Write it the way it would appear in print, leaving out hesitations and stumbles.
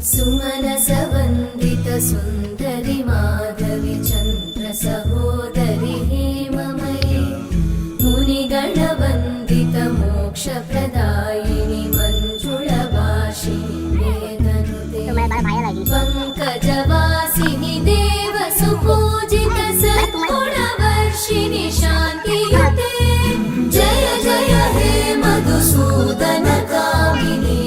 सुमनसवन्दित सुन्दरि माधवि चन्द्र सहोदरि हेममयि मुनिगणवन्दित मोक्षप्रदायिनि मञ्जुळभाषिणि वेदनुते पङ्कजवासिनि देवसुपूजित सद्गुणवर्षिणि शान्तियुते जय जय हे मधुसूदन कामिनि